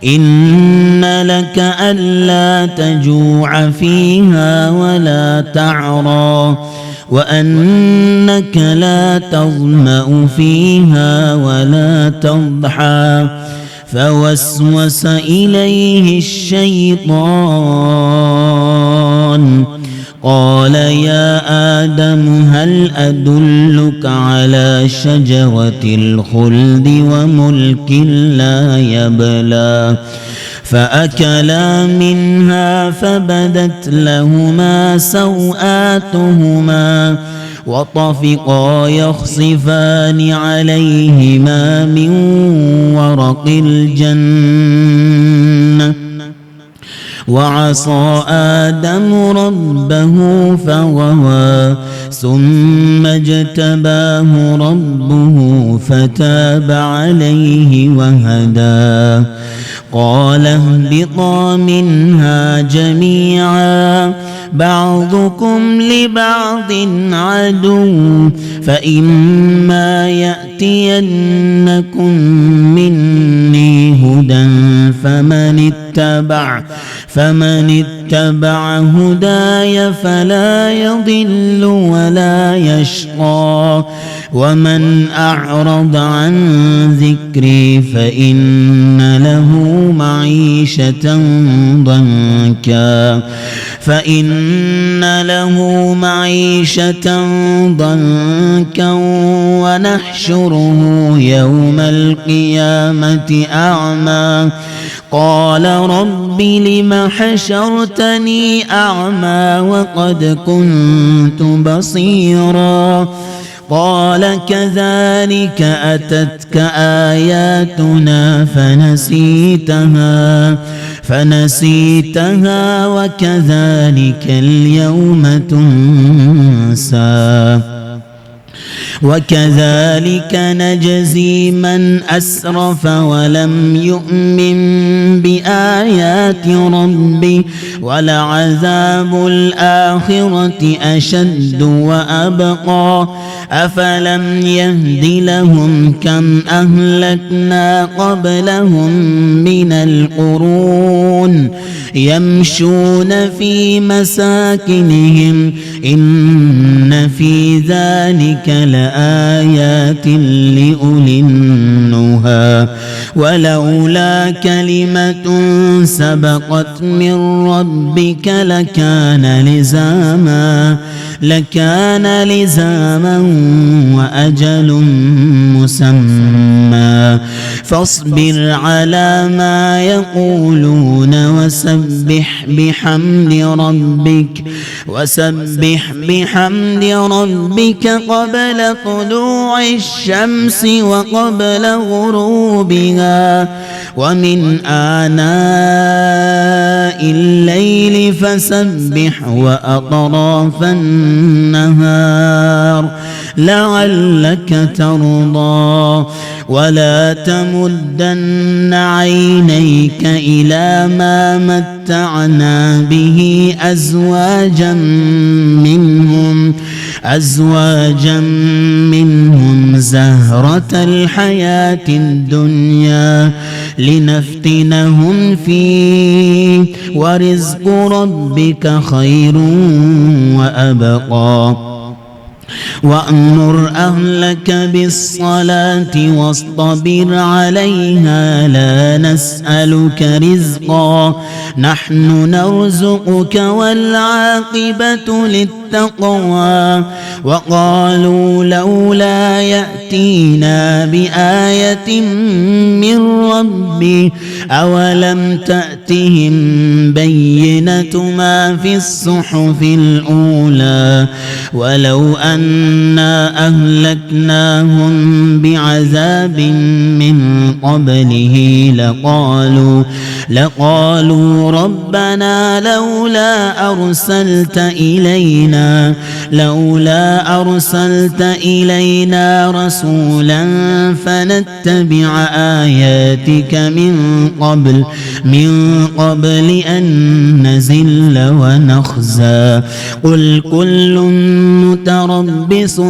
إن لك ألا تجوع فيها ولا تعرى وأنك لا تظمأ فيها ولا تضحى فوسوس إليه الشيطان قال يا آدم هل أدلك على شجرة الخلد وملك لا يبلى فأكلا منها فبدت لهما سوآتهما وطفقا يخصفان عليهما من ورق الجنة وعصى آدم ربه فغوى ثم اجتباه ربه فتاب عليه وهدى قال اهبطا منها جميعا بعضكم لبعض عدو فإما يأتينكم مني هدى فمن اتبع هداي فلا يضل ولا يشقى ومن أعرض عن ذكري فإن له معيشة ضنكا ونحشره يوم القيامة أعمى قال رب لم حشرتني أعمى وقد كنت بصيرا قال كذلك أتتك آياتنا فنسيتها وكذلك اليوم تنسى وكذلك نجزي من أسرف ولم يؤمن بآيات ربه ولعذاب الآخرة أشد وأبقى أفلم يهد لهم كم أهلكنا قبلهم من القرون يمشون في مساكنهم إن في ذلك لآيات لأولي النهى ولولا كلمة سبقت من ربك لكان لزاما وأجل مسمى فاصبر على ما يقولون وسبح بحمد ربك قبل طلوع الشمس وقبل غروبها ومن آناء الليل فسبح وأطراف النهار لعلك ترضى ولا تمدن عينيك إلى ما متعنا به أزواجا منهم زهرة الحياة الدنيا لنفتنهم فيه ورزق ربك خير وأبقى وأمر أهلك بالصلاة واصطبر عليها لا نسألك رزقا نحن نرزقك والعاقبة للتقوى وقالوا لولا يأتينا بآية من ربه أولم تأتهم بينة ما في الصحف الأولى ولو أنا أهلكناهم بعذاب من قبله لقالوا ربنا لولا أرسلت إلينا رسولا فنتبع آياتك من قبل أن نزل ونخزى قل كل متربص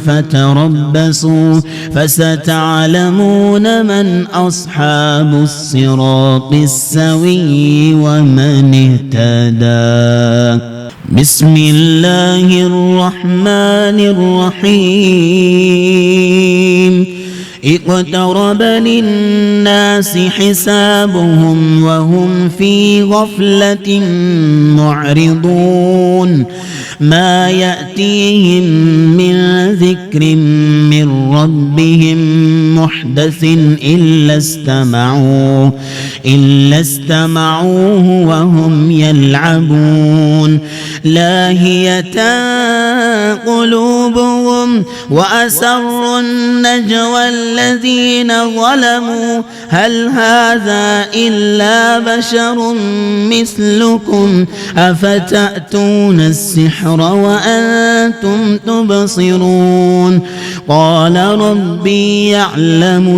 فتربصوا فستعلمون من أصحاب الصراط السوي ومن اهتدى. بسم الله الرحمن الرحيم. اقترب للناس حسابهم وهم في غفلة معرضون ما يأتيهم من ذكر من ربهم محدث إلا استمعوه وهم يلعبون لاهية قلوبهم وأسروا النجوى الذين ظلموا هل هذا إلا بشر مثلكم أفتأتون السحر وأنتم تبصرون قال ربي يعلم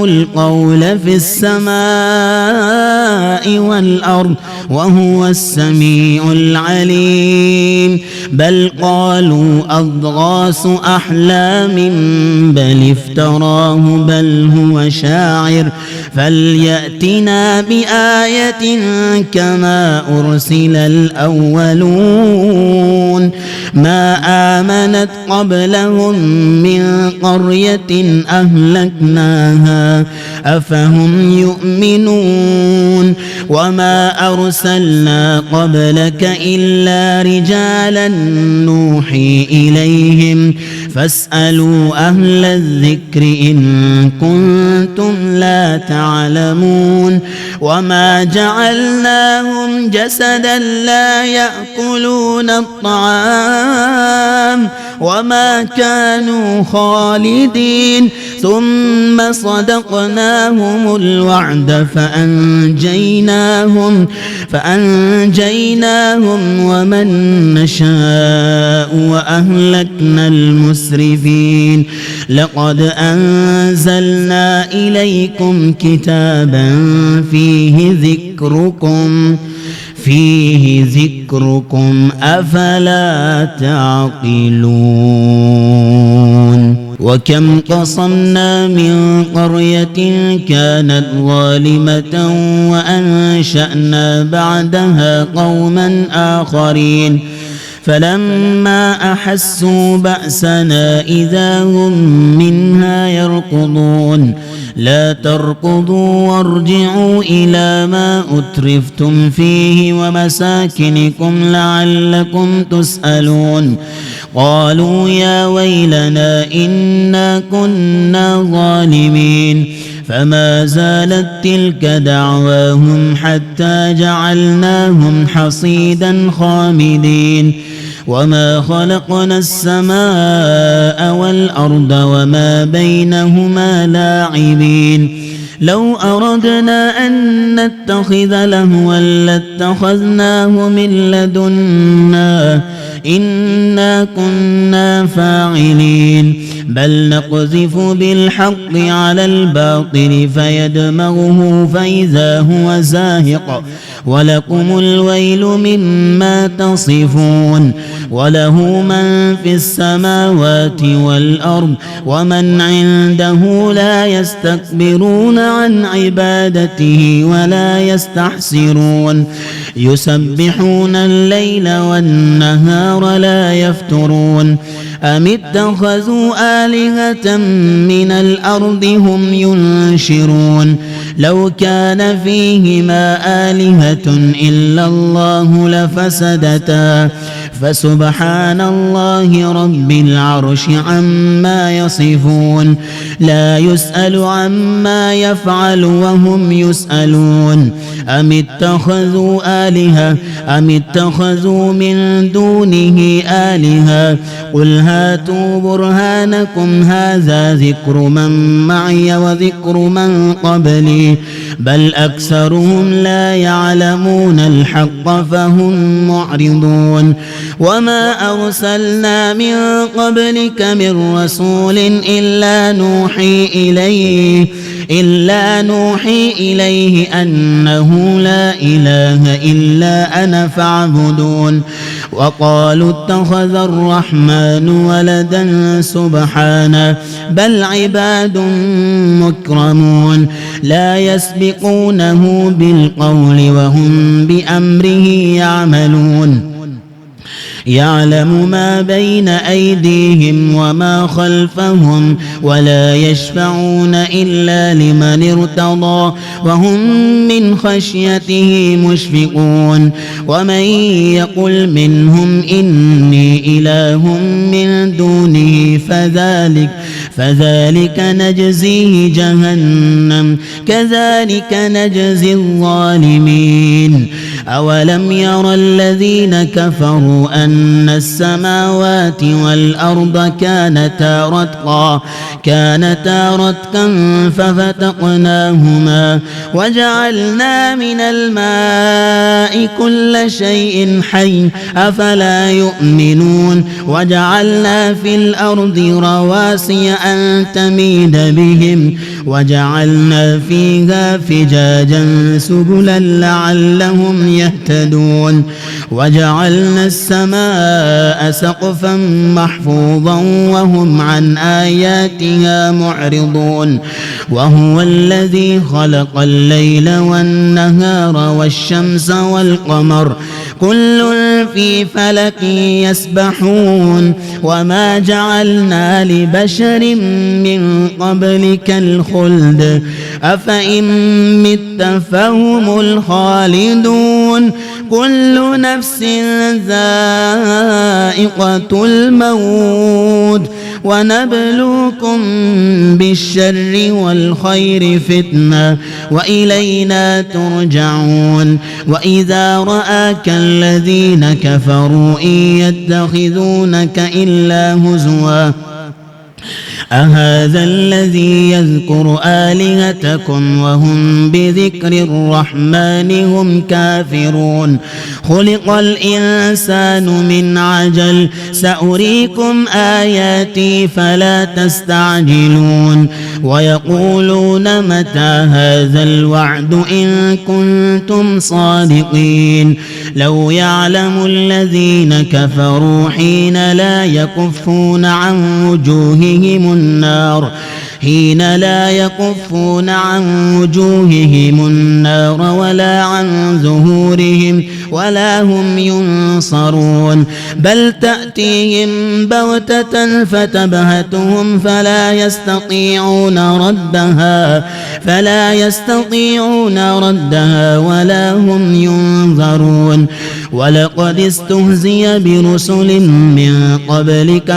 القول في السماء والأرض وهو السميع العليم بل قالوا أضغاث أحلام بل افتراه بل هو شاعر فليأتنا بآية كما أرسل الأولون ما آمنت قبلهم من قرية أهلكناها أفهم يؤمنون وما أرسلنا قبلك إلا رجالا نوحي إليهم فاسألوا أهل الذكر إن كنتم لا تعلمون وما جعلناهم جسدا لا يأكلون الطعام وما كانوا خالدين ثم صدقناهم الوعد فأنجيناهم ومن نشاء وأهلكنا المسرفين لقد أنزلنا إليكم كتابا فيه ذكركم أفلا تعقلون وكم قصمنا من قرية كانت ظالمة وأنشأنا بعدها قوما آخرين فلما أحسوا بأسنا إذا هم منها يركضون لا تركضوا وارجعوا إلى ما أترفتم فيه ومساكنكم لعلكم تسألون قالوا يا ويلنا إنا كنا ظالمين فما زالت تلك دعواهم حتى جعلناهم حصيدا خامدين وما خلقنا السماء والأرض وما بينهما لاعبين لو أردنا أن نتخذ لهوا لاتخذناه من لدنا إنا كنا فاعلين بل نقذف بالحق على الباطل فيدمغه فإذا هو زاهق ولكم الويل مما تصفون وله من في السماوات والأرض ومن عنده لا يستكبرون عن عبادته ولا يستحسرون يسبحون الليل والنهار لا يفترون أم اتخذوا آلهة من الأرض هم ينشرون لو كان فيهما آلهة إلا الله لفسدتا فسبحان الله رب العرش عما يصفون لا يسأل عما يفعل وهم يسألون أم اتخذوا من دونه آلهة قل هاتوا برهانكم إلهكم هذا ذكر من معي وذكر من قبلي بل أكثرهم لا يعلمون الحق فهم معرضون وما أرسلنا من قبلك من رسول إلا نوحي إليه أنه لا إله إلا أنا فاعبدون وقالوا اتخذ الرحمن ولدا سبحانه بل عباد مكرمون لا يسبقونه بالقول وهم بأمره يعملون يعلم ما بين أيديهم وما خلفهم ولا يشفعون إلا لمن ارتضى وهم من خشيته مشفقون ومن يقل منهم إني إله من دونه فذلك نجزيه جهنم كذلك نجزي الظالمين أولم ير الذين كفروا أن السماوات والأرض كانتا رتقا ففتقناهما وجعلنا من الماء كل شيء حي أفلا يؤمنون وجعلنا في الأرض رواسي أن تميد بهم وجعلنا فيها فجاجا سبلا لعلهم يهتدون وجعلنا السماء سقفا محفوظا وهم عن آياتها معرضون وهو الذي خلق الليل والنهار والشمس والقمر كل في فلك يسبحون وما جعلنا لبشر من قبلك الخلد أفإن مت فهم الخالدون كل نفس ذائقة الموت ونبلوكم بالشر والخير فتنة وإلينا ترجعون وإذا رآك الذين كفروا إن يتخذونك إلا هزوا أهذا الذي يذكر آلهتكم وهم بذكر الرحمن هم كافرون خلق الإنسان من عجل سأريكم آياتي فلا تستعجلون ويقولون متى هذا الوعد إن كنتم صادقين لو يعلم الذين كفروا حين لا يكفون عن وجوههم النار ولا عن ظهورهم ولا هم ينصرون بل تأتيهم بغتة فتبهتهم فلا يستطيعون ردها ولا هم ينظرون ولقد استهزئ برسل من قبلك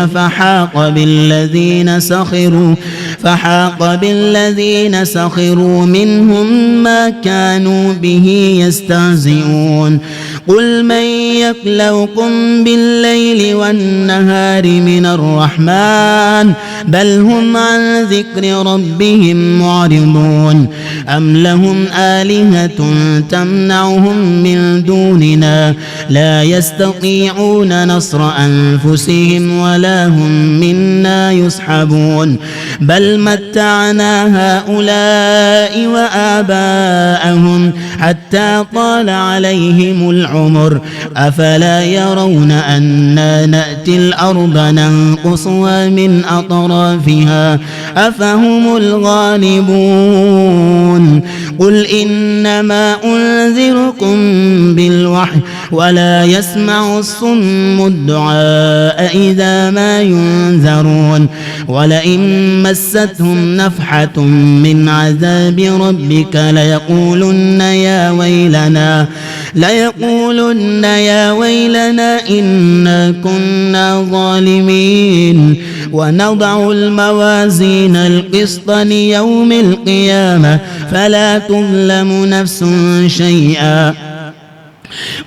فحاق بالذين سخروا منهم ما كانوا به يستهزئون قل من يكلؤكم بالليل والنهار من الرحمن بل هم عن ذكر ربهم معرضون أم لهم آلهة تمنعهم من دوننا لا يستطيعون نصر أنفسهم ولا هم منا يصحبون بل متعنا هؤلاء وآباءهم حتى طال عليهم العمر أفلا يرون أنا نأتي الأرض ننقصها من أطرافها أفهم الغالبون قل إنما أنذركم بالوحي ولا يسمع الصم الدعاء إذا ما ينذرون ولئن مستهم نفحة من عذاب ربك ليقولن يا ويلنا إنا كنا ظالمين ونضع الموازين القسط ليوم القيامة فلا تظلم نفس شيئا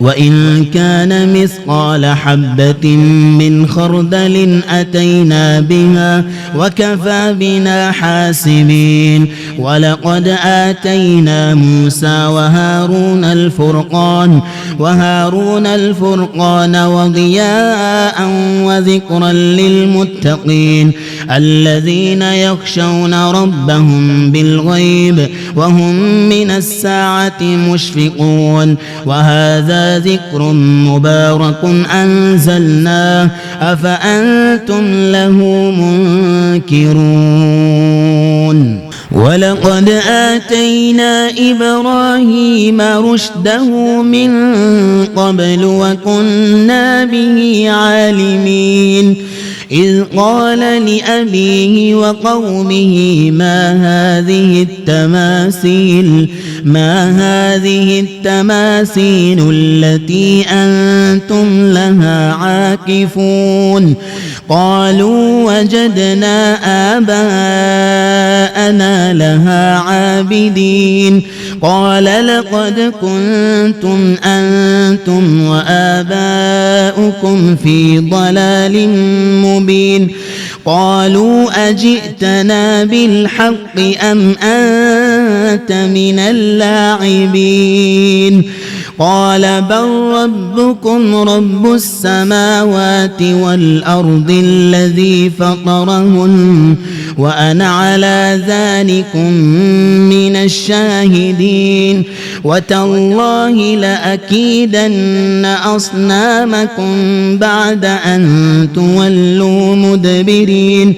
وإن كان مثقال حبة من خردل أتينا بها وكفى بنا حاسبين ولقد آتينا موسى وهارون الفرقان وضياء وذكرا للمتقين الذين يخشون ربهم بالغيب وهم من الساعة مشفقون وهذا ذكر مبارك أنزلناه أفأنتم له منكرون ولقد آتينا إبراهيم رشده من قبل وكنا به عالمين إذ قال لأبيه وقومه ما هذه التماثيل التي أنتم لها عاكفون قالوا وجدنا آباءنا لها عابدين قال لقد كنتم أنتم وآباؤكم في ضلال مبين قالوا أجئتنا بالحق أم أنت من اللاعبين قال بل ربكم رب السماوات والأرض الذي فطرهن وأنا على ذلكم من الشاهدين وتالله لأكيدن أصنامكم بعد أن تولوا مدبرين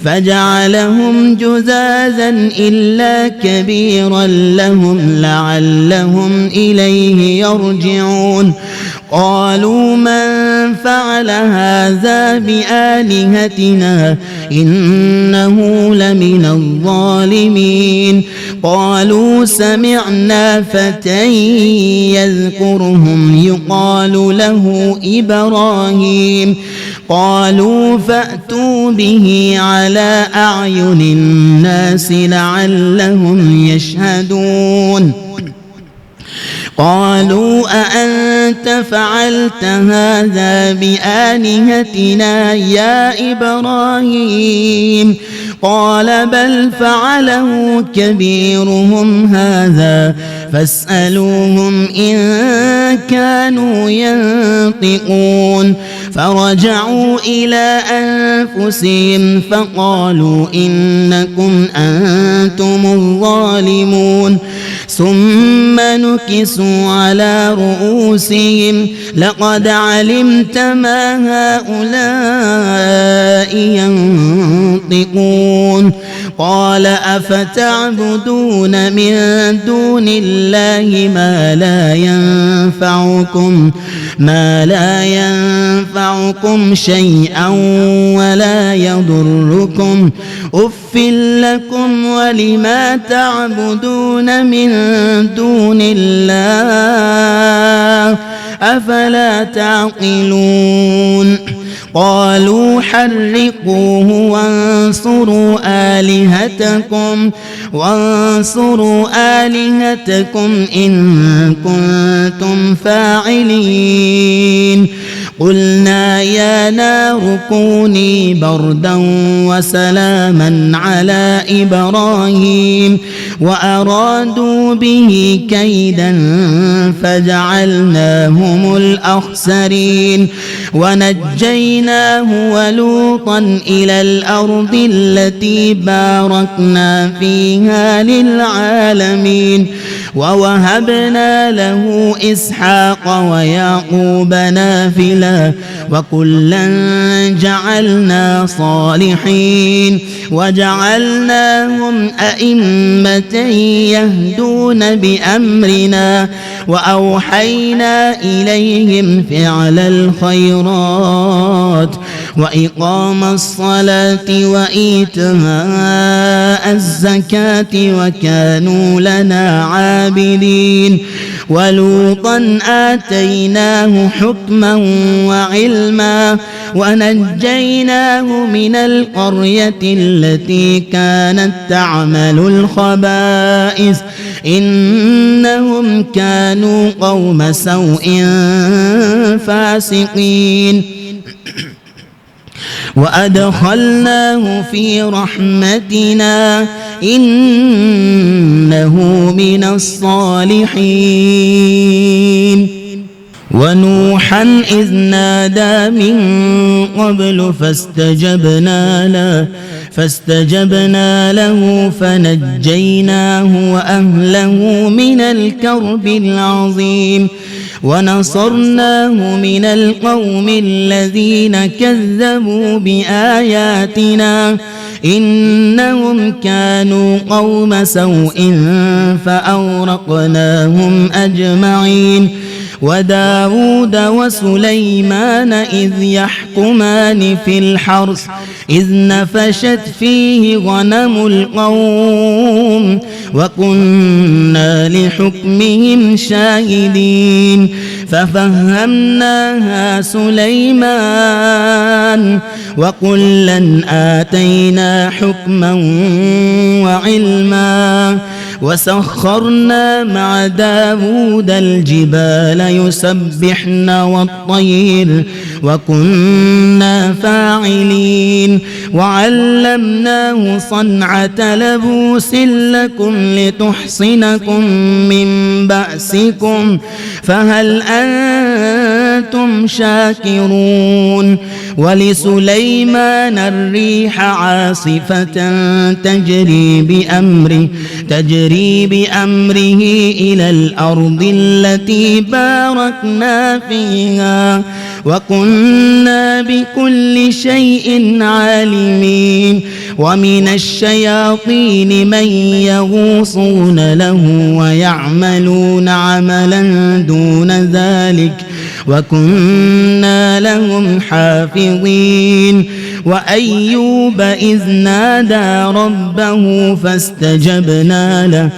فجعلهم جذاذا إلا كبيرا لهم لعلهم إليه يرجعون قالوا من فعل هذا بآلهتنا إنه لمن الظالمين قالوا سمعنا فتى يذكرهم يقال له إبراهيم قالوا فأتوا به على أعين الناس لعلهم يشهدون قالوا أأنت فعلت هذا بآلهتنا يا إبراهيم قال بل فعله كبيرهم هذا فاسألوهم إن كانوا ينطقون فرجعوا إلى أنفسهم فقالوا إنكم أنتم الظالمون ثم نكسوا على رؤوسهم لقد علمت ما هؤلاء ينطقون قال أفتعبدون من دون الله ما لا ينفعكم شيئا ولا يضركم أف لكم ولما تعبدون من دون الله أفلا تعقلون قالوا حرقوه وانصروا آلهتكم إن كنتم فاعلين قلنا يا نار كوني بردا وسلاما على إبراهيم وأرادوا به كيدا فجعلناهم الأخسرين ونجيناه ولوطا إلى الأرض التي باركنا فيها للعالمين ووهبنا له إسحاق ويعقوب نافلة وكلا جعلنا صالحين وجعلناهم أئمة يهدون بأمرنا وأوحينا إليهم فعل الخيرات وإقام الصلاة وإيتاء الزكاة وكانوا لنا عابدين ولوطا آتيناه حكما وعلما ونجيناه من القرية التي كانت تعمل الخبائث إنهم كانوا قوم سوء فاسقين وأدخلناه في رحمتنا إنه من الصالحين ونوحا إذ نادى من قبل فاستجبنا له فنجيناه وأهله من الكرب العظيم ونصرناه من القوم الذين كذبوا بآياتنا إنهم كانوا قوم سوء فأورقناهم أجمعين وداود وسليمان إذ يحكمان في الحرث إذ نفشت فيه غنم القوم وكنا لحكمهم شاهدين ففهمناها سليمان وكلا آتينا حكما وعلما وسخرنا مع داود الجبال يسبحن والطير وكنا فاعلين وعلمناه صنعة لبوس لكم لتحصنكم من بأسكم فهل أنتم شاكرون ولسليمان الريح عاصفة تجري بأمره إلى الأرض التي باركنا فيها وكنا بكل شيء عالمين ومن الشياطين من يغوصون له ويعملون عملا دون ذلك وكنا لهم حافظين وأيوب إذ نادى ربه فاستجبنا له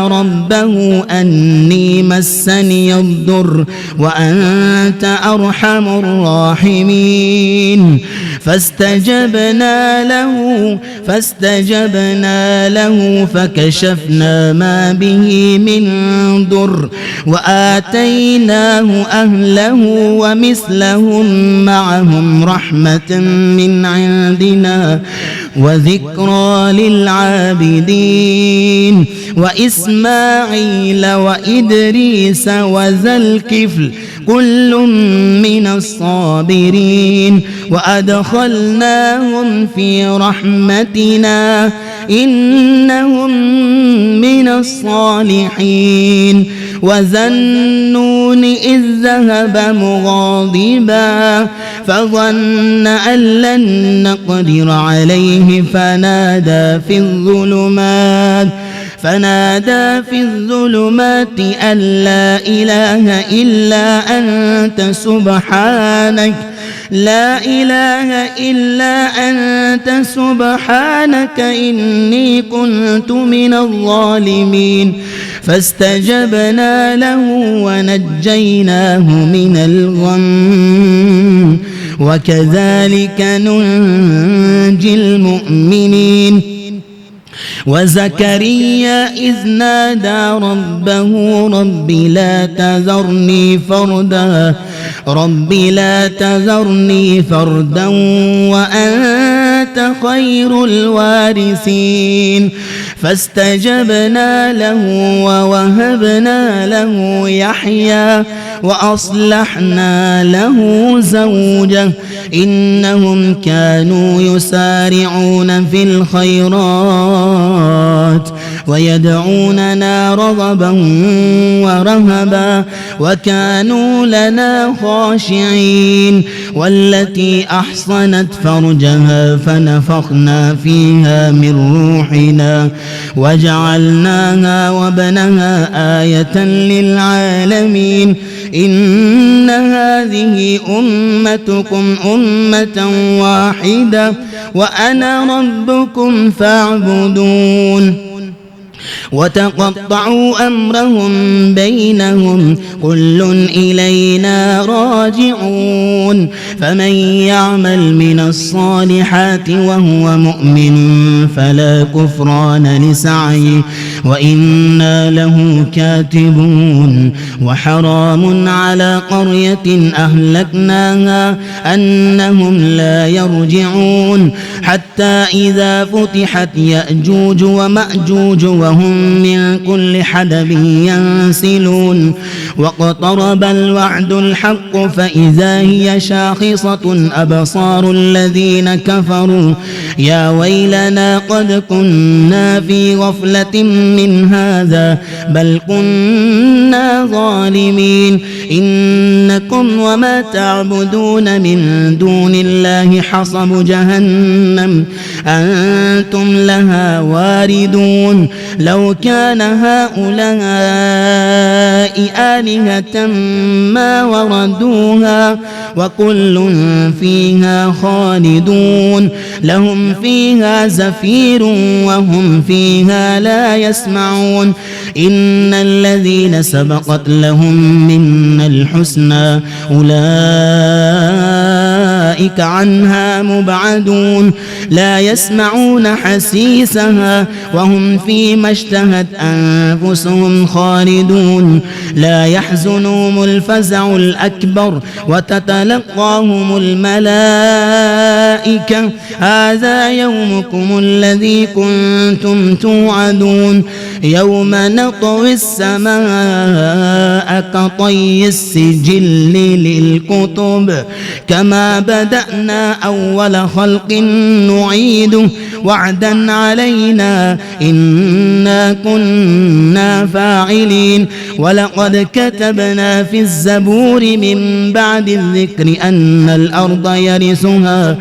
ربه أني مسني الضر وأنت أرحم الراحمين فاستجبنا له فكشفنا ما به من ضر وآتيناه أهله ومثلهم معهم رحمة من عندنا وذكرى للعابدين وإسماعيل وإدريس وذا الكفل كل من الصابرين وأدخلناهم في رحمتنا إنهم من الصالحين وذا النون إذ ذهب مغاضبا فظن أن لن نقدر عليه فنادى في الظلمات أن لا إله إلا أنت سبحانك إني كنت من الظالمين فاستجبنا له ونجيناه من الغم وكذلك ننجي المؤمنين وزكريا إذ نادى ربه رب لا تذرني فردا وأنت خير الوارثين فاستجبنا له ووهبنا له يحيى وأصلحنا له زوجه إنهم كانوا يسارعون في الخيرات ويدعوننا رغبا ورهبا وكانوا لنا خاشعين والتي أحصنت فرجها فنفخنا فيها من روحنا وجعلناها وابنها آية للعالمين إن هذه أمتكم أمة واحدة وأنا ربكم فاعبدون وتقطعوا أمرهم بينهم كل إلينا راجعون فمن يعمل من الصالحات وهو مؤمن فلا كفران لسعيه وإنا له كاتبون وحرام على قرية أهلكناها أنهم لا يرجعون حتى إذا فتحت يأجوج ومأجوج وهم من كل حدب ينسلون واقترب الوعد الحق فإذا هي شاخصة أبصار الذين كفروا يا ويلنا قد كنا في غفلة من هذا بل كنا ظالمين إنكم وما تعبدون من دون الله حصب جهنم أنتم لها واردون لو كان هؤلاء آلهة ما وردوها وكل فيها خالدون لهم فيها زفير وهم فيها لا يسمعون إن الذين سبقت لهم منا الحسنى أولئك عنها مبعدون لا يسمعون حسيسها وهم فيما اشتهت أنفسهم خالدون لا يحزنهم الفزع الأكبر وتتلقاهم الملائكة هذا يومكم الذي كنتم توعدون يوم نطوي السماء كطي السجل للكتب كما بدأنا أول خلق نعيده وعدا علينا إنا كنا فاعلين ولقد كتبنا في الزبور من بعد الذكر أن الأرض يرثها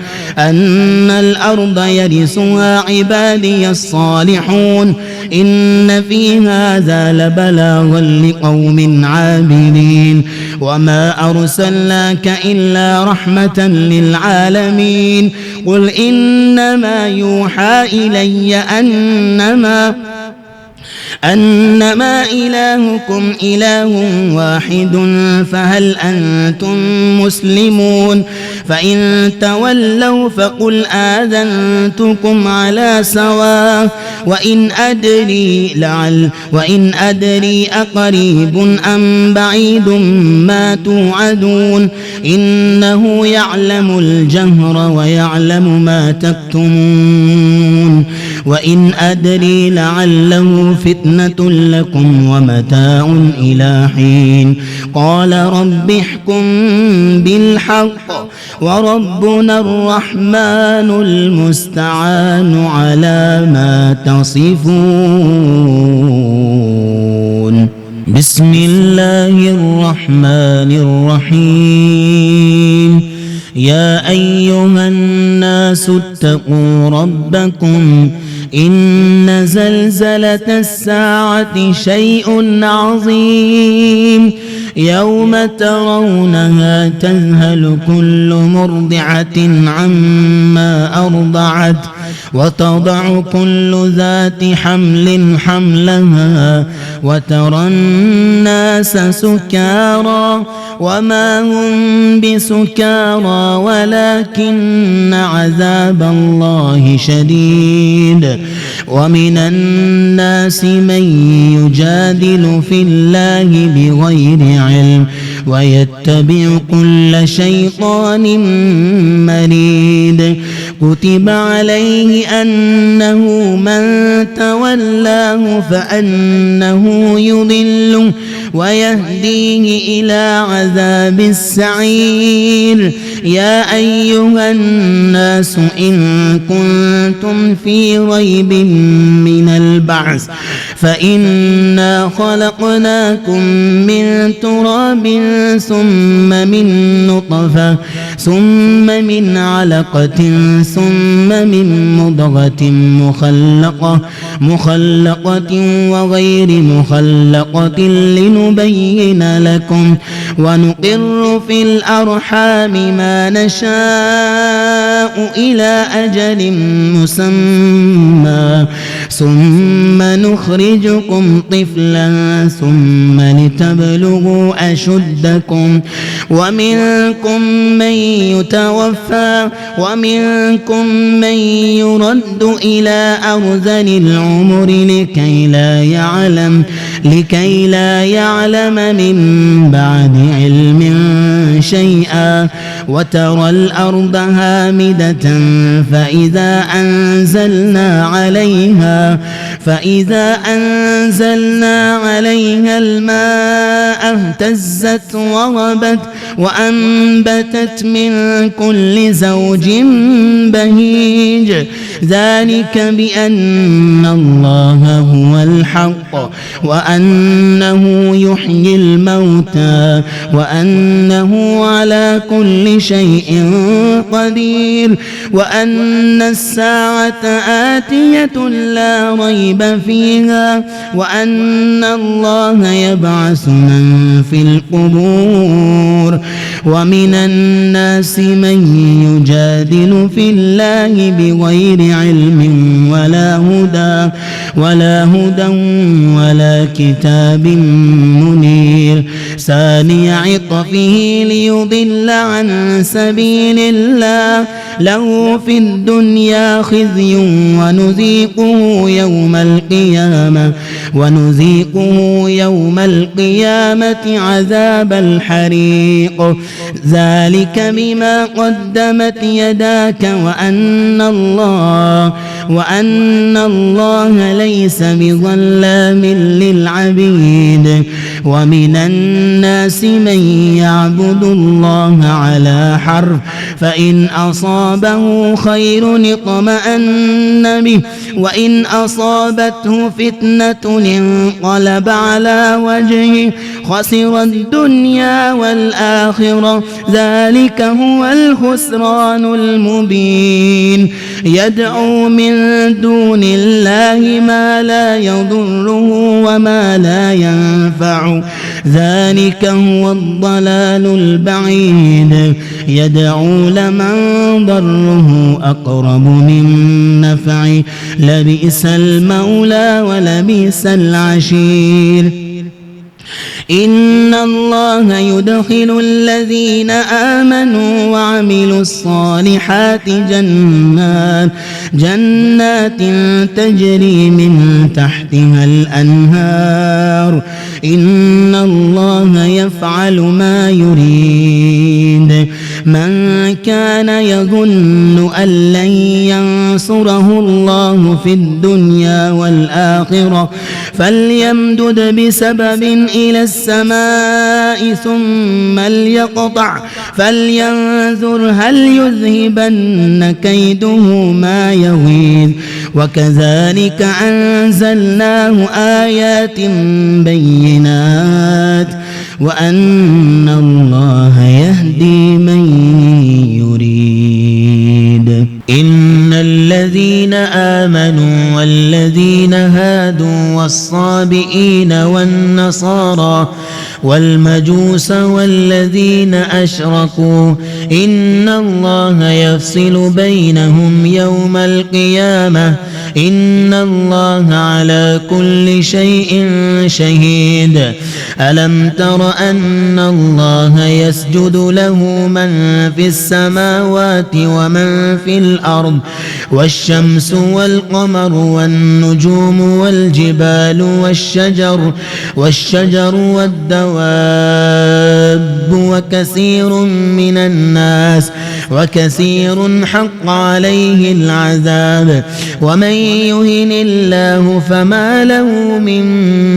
عبادي الصالحون إن في هذا لبلاغا لقوم عابدين وما أرسلناك إلا رحمة للعالمين قل إنما يوحى إلي أنما إلهكم إله واحد فهل أنتم مسلمون فإن تولوا فقل آذنتكم على سواء وإن أدري أقريب أم بعيد ما توعدون إنه يعلم الجهر ويعلم ما تكتمون وإن أدري لعله فتنة لكم ومتاع إلى حين قال رب احكم بالحق وربنا الرحمن المستعان على ما تصفون بسم الله الرحمن الرحيم يا أيها الناس اتقوا ربكم إن زلزلة الساعة شيء عظيم يوم ترونها تذهل كل مرضعة عما أرضعت وتضع كل ذات حمل حملها وترى الناس سكارى وما هم بسكارى ولكن عذاب الله شديد ومن الناس من يجادل في الله بغير علم ويتبع كل شيطان مريد كتب عليه أنه من تولاه فأنه يضله ويهديه إلى عذاب السعير يا أيها الناس إن كنتم في ريب من البعث فإنا خلقناكم من تراب ثم من نطفة ثم من علقة ثم من مضغة مخلقة وغير مخلقة لنبين لكم ونقر في الأرحام ما نشاء إلى أجل مسمى ثم نخرجكم طفلا ثم لتبلغوا أشدكم ومنكم من يتوفى ومنكم من يرد إلى أرذل العمر لكي لا يعلم من بعد علم شيئا وترى الأرض هامدة فإذا أنزلنا عليها الماء اهتزت وربت وأنبتت من كل زوج بهيج ذلك بأن الله هو الحق وأنه يحيي الموتى وأنه على كل شيء قدير وأن الساعة آتية لا ريب فيها وأن الله يبعث من في القبور ومن الناس من يجادل في الله بغير علم ولا هدى ولا كتاب منير ثاني عطفه ليضل عن سبيل الله له في الدنيا خزي ونذيقه يوم القيامة عذاب الحريق ذلك بما قدمت يداك وأن الله ليس بظلام للعبيد ومن الناس من يعبد الله على حرف فإن أصابه خير اطمأن به وإن أصابته فتنة انقلب على وجهه خسر الدنيا والآخرة ذلك هو الخسران المبين يدعو من دون الله ما لا يضره وما لا ينفعه ذلك هو الضلال البعيد يدعو لمن ضره أقرب من نفعه لبئس المولى ولبئس العشير إن الله يدخل الذين آمنوا وعملوا الصالحات جنات تجري من تحتها الأنهار إن الله يفعل ما يريد من كان يظن أن لن ينصره الله في الدنيا والآخرة فليمدد بسبب إلى السماء ثم ليقطع فلينظر هل يذهبن كيده ما يغيظ وكذلك أنزلناه آيات بينات وأن الله يهدي من يريد إن الذين آمنوا والذين هادوا والصابئين والنصارى والمجوس والذين أشركوا إن الله يفصل بينهم يوم القيامة إن الله على كل شيء شهيد ألم تر أن الله يسجد له من في السماوات ومن في الأرض والشمس والقمر والنجوم والجبال والشجر والدواب وكثير حق عليه العذاب ومن يهن الله فما له من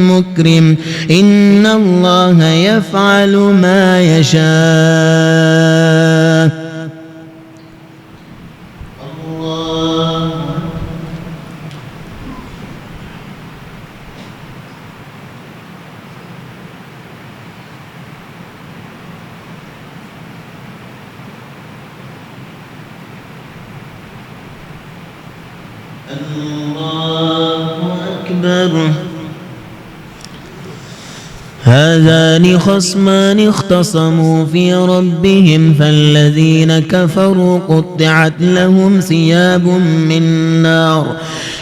مكرم إن الله يفعل ما يشاء الله أكبر. هذان خصمان اختصموا في ربهم فالذين كفروا قطعت لهم ثياب من نار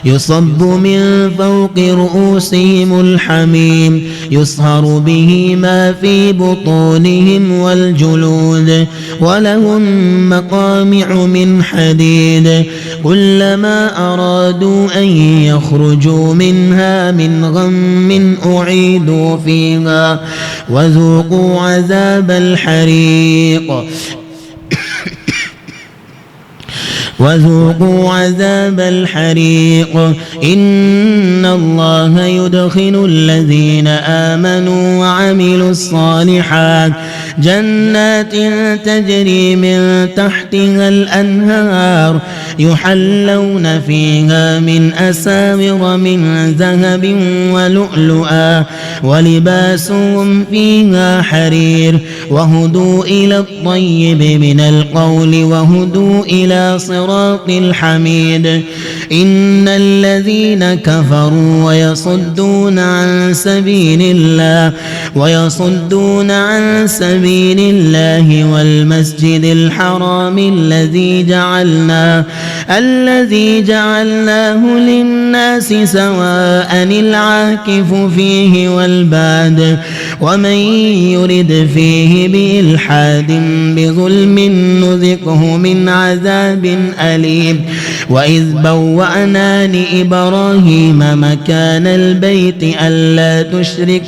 يصب من فوق رؤوسهم الحميم يصهر به ما في بطونهم والجلود ولهم مقامع من حديد كلما أرادوا أن يخرجوا منها من غم أعيدوا فيها وذوقوا عذاب الحريق وذوقوا عذاب الحريق. إن الله يدخل الذين آمنوا وعملوا الصالحات جنات تجري من تحتها الأنهار يحلون فيها من أساور من ذهب ولؤلؤا ولباسهم فيها حرير وهدوا إلى الطيب من القول وهدوا إلى صراط الحميد. إن الذين كفروا ويصدون عن سبيل الله والمسجد الحرام الذي جعلناه للناس سواء العاكف فيه والباد ومن يرد فيه بإلحاد بظلم نذقه من عذاب أليم. وإذ بوأنا لإبراهيم مكان البيت ألا تشرك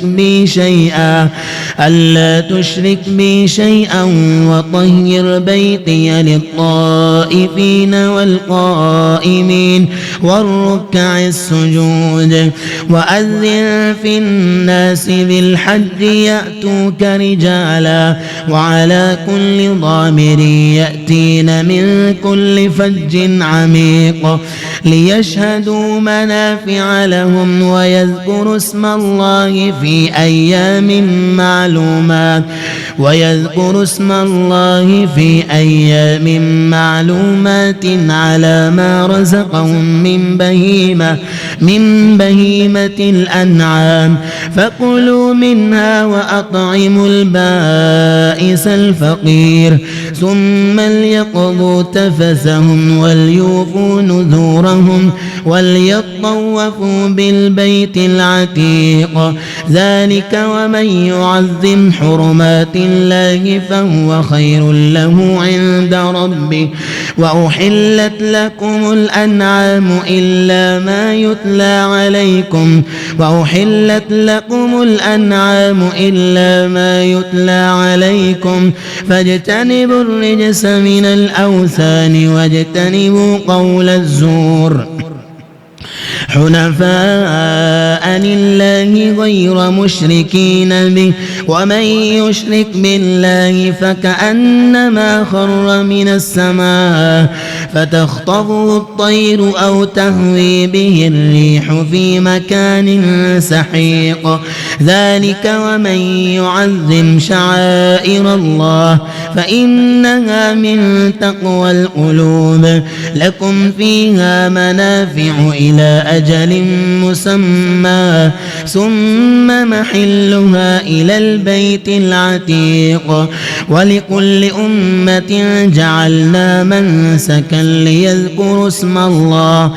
بي شيئا وطهر بيتي للطائفين والقائمين والركع السجود. وأذن في الناس بالحج يأتوك رجالا وعلى كل ضامر يأتين من كل فج عميق ليشهدوا منافع لهم ويذكروا اسم الله في أيام معلومات على ما رزقهم من بهيمة الأنعام فكلوا منها وأطعموا البائس الفقير ثم ليقضوا تفثهم وليوفوا نذورهم وليطوفوا بالبيت العتيق. ذلك ومن يعظم حرمات الله فهو خير له عند ربه. وأحلت لكم الأنعام إلا ما يتلى عليكم فاجتنبوا الرجس من الأوثان واجتنبوا قول الزور حنفاء لله غير مشركين به ومن يشرك بالله فكأنما خر من السماء فتخطفه الطير أو تهوي به الريح في مكان سحيق. ذلك ومن يعظم شعائر الله فإنها من تقوى القلوب. لكم فيها منافع إلى أجل مسمى ثم محلها إلى البيت العتيق. ولكل أمة جعلنا منسكا ليذكروا اسم الله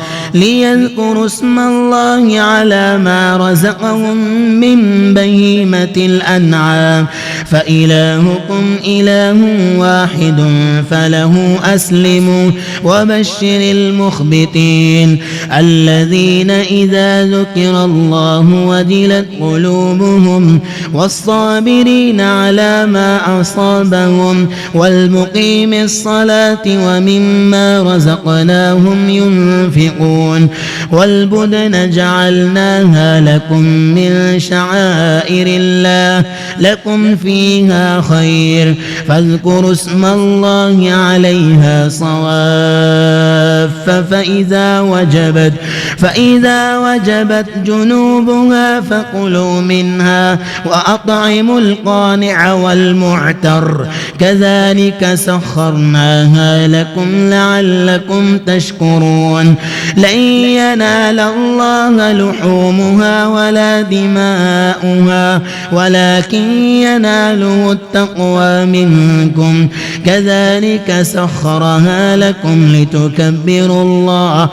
على ما رزقهم من بهيمة الأنعام فإلهكم إله واحد فله أسلموا. وبشر المخبتين الذين إذا ذكر الله وجلت قلوبهم والصابرين على ما أصابهم والمقيم الصلاة ومما رزقناهم ينفقون. والبدن جعلناها لكم من شعائر الله لكم فيها خير فاذكروا اسم الله عليها صواف فإذا وجبت جنوبها فكلوا منها وأطعموا القانع والمعتر كذلك سخرناها لكم لعلكم تشكرون لن ينال الله لحومها ولا دماؤها ولكن يناله التقوى منكم كذلك سخرها لكم لتكبروا الله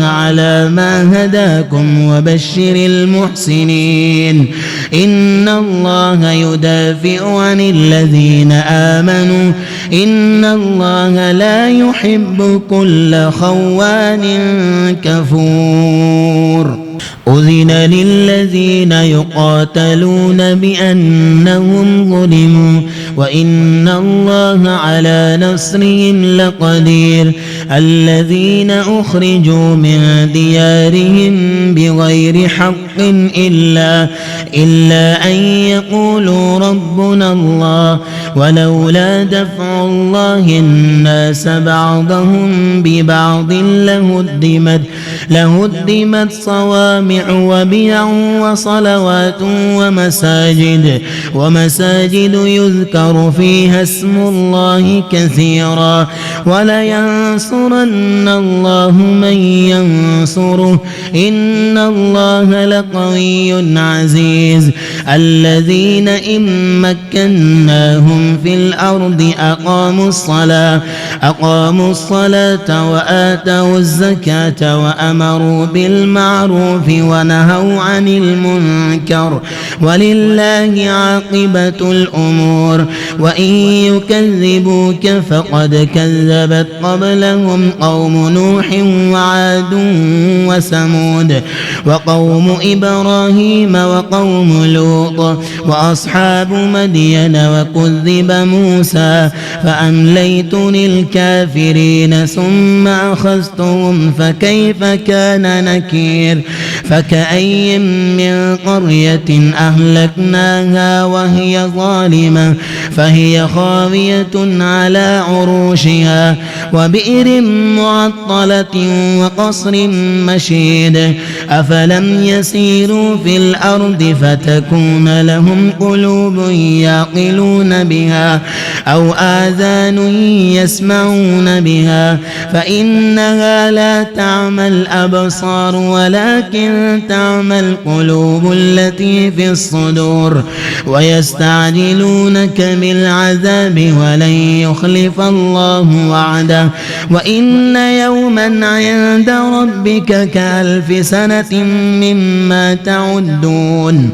على ما هداكم وبشر المحسنين إن الله يدافع عن الذين آمنوا إن الله لا يحب كل خوان كفور أذن للذين يقاتلون بأنهم ظلموا وإن الله على نصرهم لقدير الذين أخرجوا من ديارهم بغير حق إلا أن يقولوا ربنا الله ولولا دفع الله الناس بعضهم ببعض لهدمت صوامع وبيع وصلوات ومساجد يذكر فيها اسم الله كثيرا ولينصرن الله من ينصره إن الله لقوي عزيز الذين إن مكناهم في الأرض أقاموا الصلاة وآتوا الزكاة وأمروا بالمعروف ونهوا عن المنكر ولله عاقبة الأمور وإن يكذبوك فقد كذبت قبلهم قوم نوح وعاد وثمود وقوم إبراهيم وقوم لوط وأصحاب مدين وكذب موسى فأمليت للكافرين ثم أخذتهم فكيف كان نكير فكأي من قرية أهلكناها وهي ظالمة فهي خاوية على عروشها وبئر معطلة وقصر مشيد أفلم يسيروا في الأرض فتكون لهم قلوب يعقلون بها أو آذان يسمعون بها فإنها لا تعمى الأبصار ولكن تعمى القلوب التي في الصدور ويستعجلونك بالعذاب ولن يخلف الله وعده وإن يوما عند ربك كألف سنة مما تعدون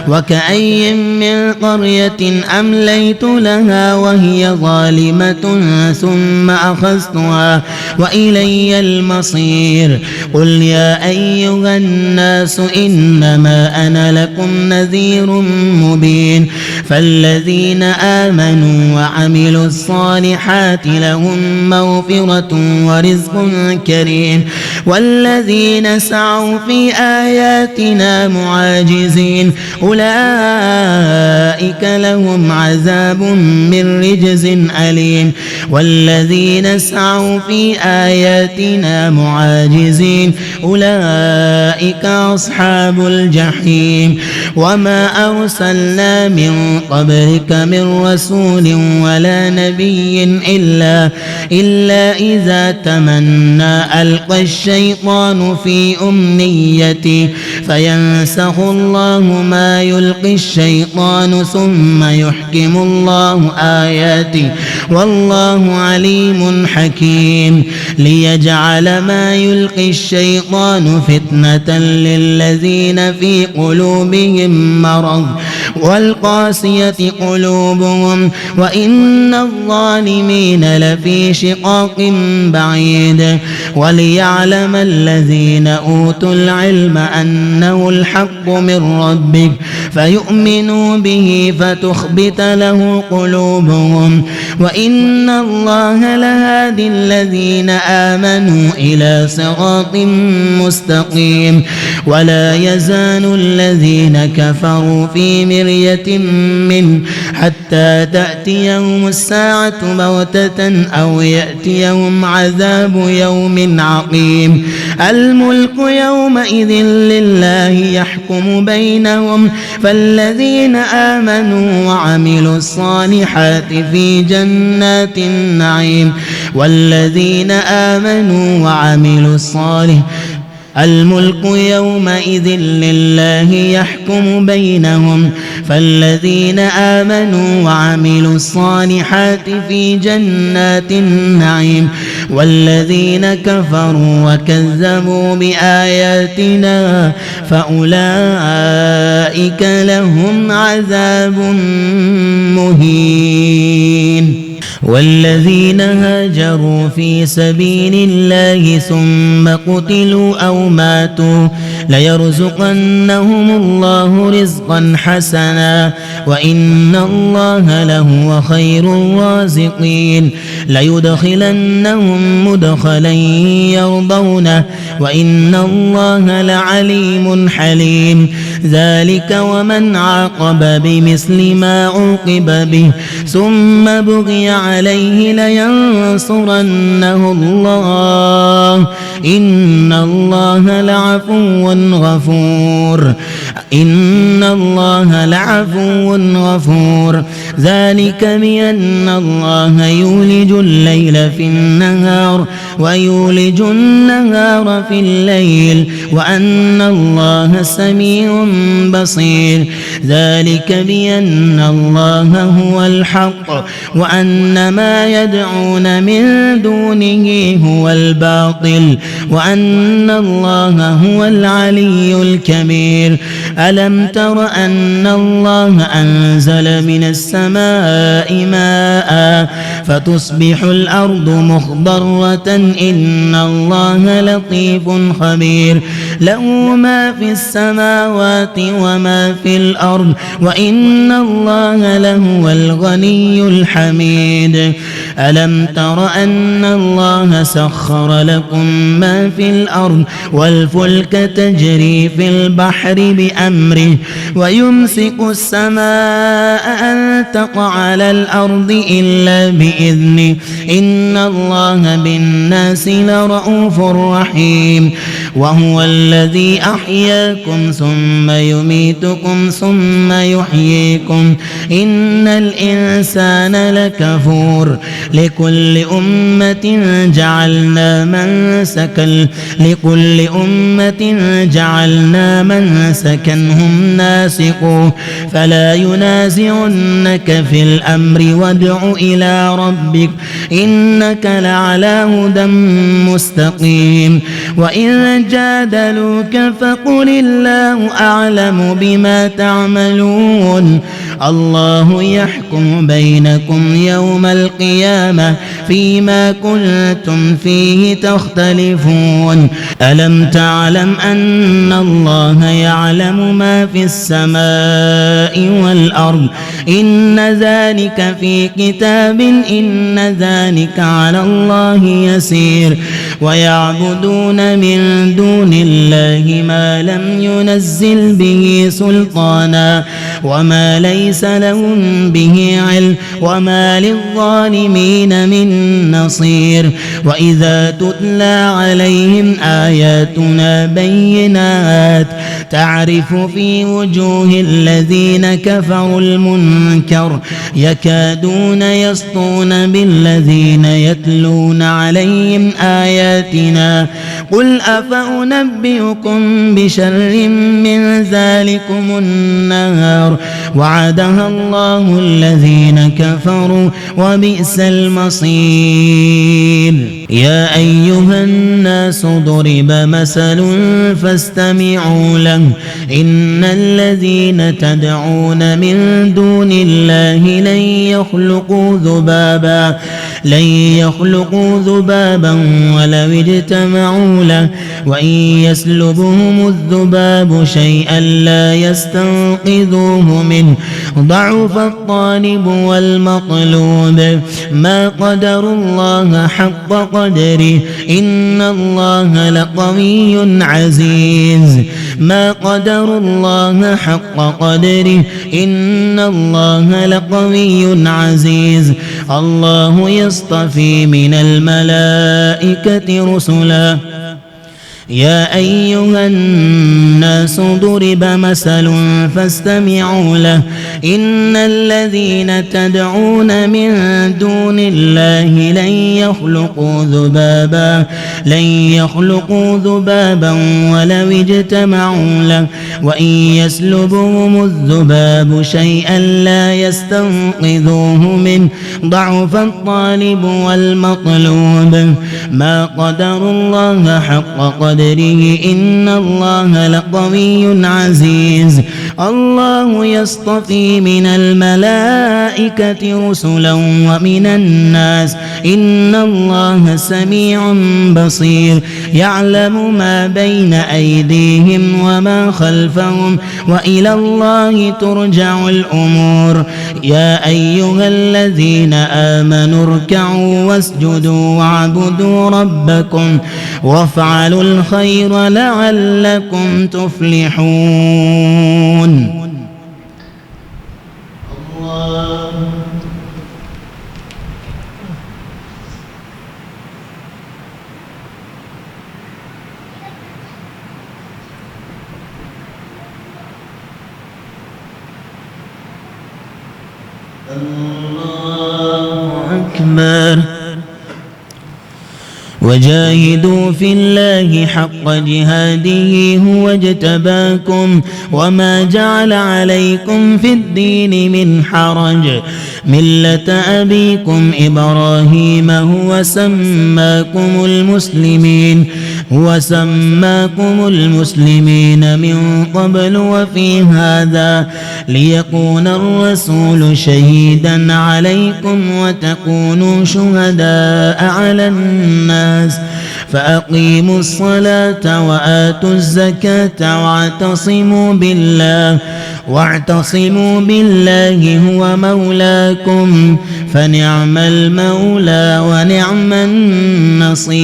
وكأي من قرية أمليت لها وهي ظالمة ثم أخذتها وإلي المصير قل يا أيها الناس إنما أنا لكم نذير مبين فالذين آمنوا وعملوا الصالحات لهم مغفرة ورزق كريم والذين سعوا في آياتنا معاجزين أولئك لهم عذاب من رجز أليم والذين سعوا في آياتنا معاجزين أولئك أصحاب الجحيم وما أرسلنا من قبلك من رسول ولا نبي إلا إذا تمنى ألقى الشيطان في أمنيته فينسخ الله ما يلقي الشيطان ثم يحكم الله آياته والله عليم حكيم ليجعل ما يلقي الشيطان فتنة للذين في قلوبهم مرض والقاسية قلوبهم وإن الظالمين لفي شقاق بعيد وليعلم ليعلم الذين أوتوا العلم أنه الحق من ربك فيؤمنوا به فتخبت له قلوبهم وإن الله لهادي الذين آمنوا إلى صراط مستقيم. ولا يزال الذين كفروا في مرية منه حتى تأتيهم الساعة بغتة أو يأتيهم عذاب يوم عقيم. الملك يومئذ لله يحكم بينهم فالذين آمنوا وعملوا الصالحات في جنات النعيم والذين آمنوا وعملوا الصالحات الملك يومئذ لله يحكم بينهم فالذين آمنوا وعملوا الصالحات في جنات النعيم والذين كفروا وكذبوا بآياتنا فأولئك لهم عذاب مهين. والذين هاجروا في سبيل الله ثم قتلوا أو ماتوا ليرزقنهم الله رزقا حسنا وإن الله لهو خير الرازقين. ليدخلنهم مدخلا يرضونه وإن الله لعليم حليم. ذلك ومن عاقب بمثل ما عوقب به ثم بغي عليه لينصرنه الله إن الله لعفو غفور. إن الله لعفو غفور. ذلك بأن الله يولج الليل في النهار ويولج النهار في الليل وأن الله سميع بصير. ذلك بأن الله هو الحق وأن ما يدعون من دونه هو الباطل وأن الله هو العلي الكبير. ألم تر أن الله أنزل من السماء ماء فتصبح الأرض مخضرة إن الله لطيف خبير. له ما في السماوات وما في الأرض وإن الله لهو الغني الحميد. ألم تر أن الله سخر لكم ما في الأرض والفلك تجري في البحر بأمره ويمسك السماء أن تقع على الأرض إلا بإذنه إن الله بالناس لرؤوف رحيم. وهو الذي أحياكم ثم يميتكم ثم يحييكم إن الإنسان لكفور. لكل أمة جعلنا منسكا هم ناسقوه فلا ينازعنك في الأمر وادع إلى ربك إنك لعلى هدى مستقيم. وإن جادلوك فقل الله أعلم بما تعملون. الله يحكم بينكم يوم القيامة فيما كنتم فيه تختلفون. ألم تعلم أن الله يعلم ما في السماء والأرض إن ذلك في كتاب إن ذلك على الله يسير. ويعبدون من دون الله ما لم ينزل به سلطانا وما ليس لهم به علم وما للظالمين من نصير. وإذا تتلى عليهم آياتنا بينات تعرف في وجوه الذين كفروا المنكر يكادون يسطون بالذين يتلون عليهم آياتنا. قل أفأنبئكم بشر من ذلكم النار وعدها الله الذين كفروا وبئس المصير. يا أيها الناس ضرب مثل فاستمعوا له إن الذين تدعون من دون الله لن يخلقوا ذبابا لن يخلقوا ذبابا ولو اجتمعوا له وإن يسلبهم الذباب شيئا لا يستنقذوه منه ضعف الطالب والمطلوب ما قدروا الله حق قدره إن الله لقوي عزيز ما قدروا الله حق قدره إن الله لقوي عزيز الله يصطفي من الملائكة رسلا يا أيها الناس ضرب مثل فاستمعوا له إن الذين تدعون من دون الله لن يخلقوا ذبابا ولو اجتمعوا له وإن يسلبهم الذباب شيئا لا يستنقذوه منه ضعف الطالب والمطلوب ما قدروا الله حق قدره إن الله لقوي عزيز الله يصطفي من الملائكة رسلا ومن الناس إن الله سميع بصير يعلم ما بين أيديهم وما خلفهم وإلى الله ترجع الأمور يا أيها الذين آمنوا اركعوا واسجدوا واعبدوا ربكم وافعلوا الخير لعلكم تفلحون الله أكبر وجاهدوا في الله حق جهاده هو اجتباكم وما جعل عليكم في الدين من حرج ملة أبيكم إبراهيم هو سماكم المسلمين من قبل وفي هذا ليكون الرسول شهيدا عليكم وتكونوا شهداء على الناس فأقيموا الصلاة وآتوا الزكاة واعتصموا بالله هو مولاكم فنعم المولى ونعم النصير